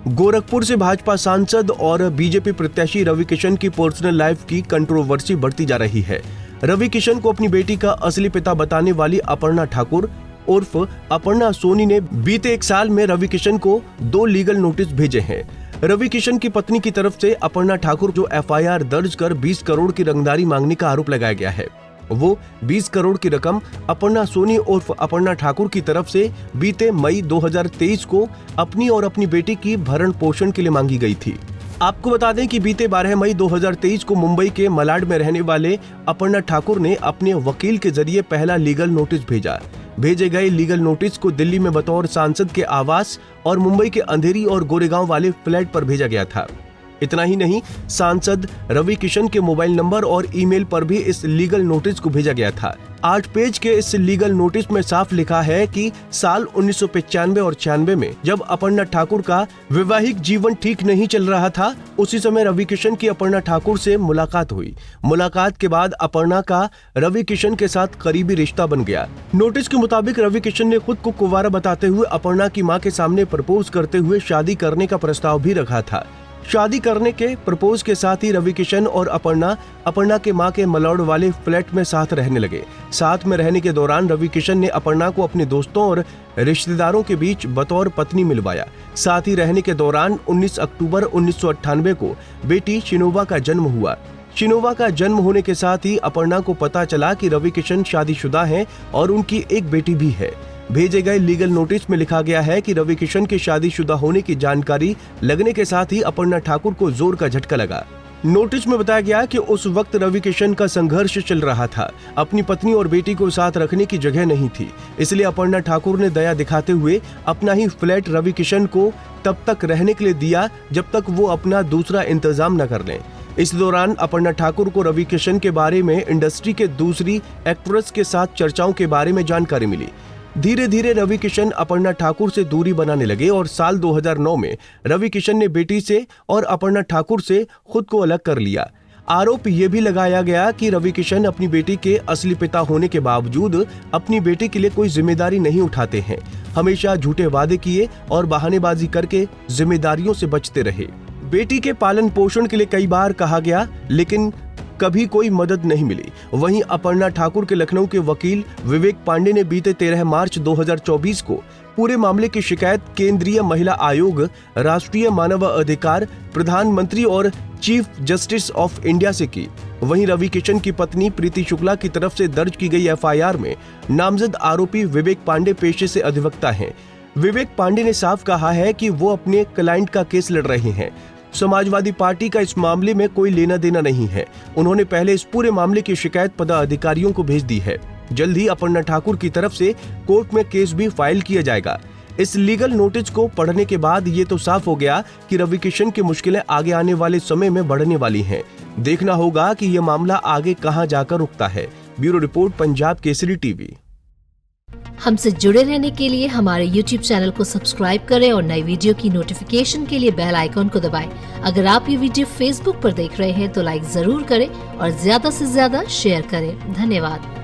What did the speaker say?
गोरखपुर से भाजपा सांसद और बीजेपी प्रत्याशी रवि किशन की पर्सनल लाइफ की कंट्रोवर्सी बढ़ती जा रही है। रवि किशन को अपनी बेटी का असली पिता बताने वाली अपर्णा ठाकुर उर्फ अपर्णा सोनी ने बीते 1 साल में रवि किशन को 2 लीगल नोटिस भेजे हैं। रवि किशन की पत्नी की तरफ से अपर्णा ठाकुर जो एफआईआर दर्ज कर 20 करोड़ की रंगदारी मांगने का आरोप लगाया गया है। वो 20 करोड़ की रकम अपर्णा सोनी उर्फ अपर्णा ठाकुर की तरफ से बीते मई 2023 को अपनी और अपनी बेटी की भरण पोषण के लिए मांगी गई थी। आपको बता दें कि बीते 12 मई 2023 को मुंबई के मलाड में रहने वाले अपर्णा ठाकुर ने अपने वकील के जरिए पहला लीगल नोटिस भेजा। भेजे गए लीगल नोटिस को दिल्ली में बतौर सांसद के आवास और मुंबई के अंधेरी और गोरेगांव वाले फ्लैट पर भेजा गया था। इतना ही नहीं, सांसद रवि किशन के मोबाइल नंबर और ईमेल पर भी इस लीगल नोटिस को भेजा गया था। 8 पेज के इस लीगल नोटिस में साफ लिखा है कि साल 1995 और 96 में जब अपर्णा ठाकुर का वैवाहिक जीवन ठीक नहीं चल रहा था, उसी समय रवि किशन की अपर्णा ठाकुर से मुलाकात हुई। मुलाकात के बाद अपर्णा का रवि किशन के साथ करीबी रिश्ता बन गया। नोटिस के मुताबिक रवि किशन ने खुद को कुंवारा बताते हुए अपर्णा की मां के सामने प्रपोज करते हुए शादी करने का प्रस्ताव भी रखा था। शादी करने के प्रपोज के साथ ही रवि किशन और अपर्णा के मां के मलौड वाले फ्लैट में साथ रहने लगे। साथ में रहने के दौरान रवि किशन ने अपर्णा को अपने दोस्तों और रिश्तेदारों के बीच बतौर पत्नी मिलवाया। साथ ही रहने के दौरान 19 अक्टूबर 1998 को बेटी शिनोवा का जन्म हुआ। शिनोवा का जन्म होने के साथ ही अपर्णा को पता चला कि रवि किशन शादीशुदा हैं और उनकी एक बेटी भी है। भेजे गए लीगल नोटिस में लिखा गया है कि रवि किशन के शादीशुदा होने की जानकारी लगने के साथ ही अपर्णा ठाकुर को जोर का झटका लगा। नोटिस में बताया गया कि उस वक्त रवि किशन का संघर्ष चल रहा था। अपनी पत्नी और बेटी को साथ रखने की जगह नहीं थी, इसलिए अपर्णा ठाकुर ने दया दिखाते हुए अपना ही फ्लैट रवि किशन को तब तक रहने के लिए दिया जब तक वो अपना दूसरा इंतजाम न कर लें। इस दौरान अपर्णा ठाकुर को रवि किशन के बारे में इंडस्ट्री के दूसरी एक्ट्रेस के साथ चर्चाओं के बारे में जानकारी मिली। धीरे धीरे रवि किशन अपर्णा ठाकुर से दूरी बनाने लगे और साल 2009 में रवि किशन ने बेटी से और अपर्णा ठाकुर से खुद को अलग कर लिया। आरोप ये भी लगाया गया कि रवि किशन अपनी बेटी के असली पिता होने के बावजूद अपनी बेटी के लिए कोई जिम्मेदारी नहीं उठाते हैं। हमेशा झूठे वादे किए और बहानेबाजी करके जिम्मेदारियों से बचते रहे। बेटी के पालन पोषण के लिए कई बार कहा गया, लेकिन कभी कोई मदद नहीं मिली। वहीं अपर्णा ठाकुर के लखनऊ के वकील विवेक पांडे ने बीते 13 मार्च 2024 को पूरे मामले की शिकायत केंद्रीय महिला आयोग, राष्ट्रीय मानव अधिकार, प्रधानमंत्री और चीफ जस्टिस ऑफ इंडिया से की। वहीं रवि किशन की पत्नी प्रीति शुक्ला की तरफ से दर्ज की गई एफआईआर में नामजद आरोपी विवेक पांडे पेशे से अधिवक्ता हैं। विवेक पांडे ने साफ कहा है कि वो अपने क्लाइंट का केस लड़ रहे हैं। समाजवादी पार्टी का इस मामले में कोई लेना देना नहीं है। उन्होंने पहले इस पूरे मामले की शिकायत पदाधिकारियों को भेज दी है। जल्द ही अपर्णा ठाकुर की तरफ से कोर्ट में केस भी फाइल किया जाएगा। इस लीगल नोटिस को पढ़ने के बाद ये तो साफ हो गया कि रवि किशन की मुश्किलें आगे आने वाले समय में बढ़ने वाली हैं। देखना होगा कि ये मामला आगे कहां जाकर रुकता है। Bureau report, Punjab Kesari TV. हमसे जुड़े रहने के लिए हमारे YouTube चैनल को सब्सक्राइब करें और नई वीडियो की नोटिफिकेशन के लिए बेल आइकॉन को दबाएं। अगर आप ये वीडियो Facebook पर देख रहे हैं तो लाइक जरूर करें और ज्यादा से ज्यादा शेयर करें। धन्यवाद।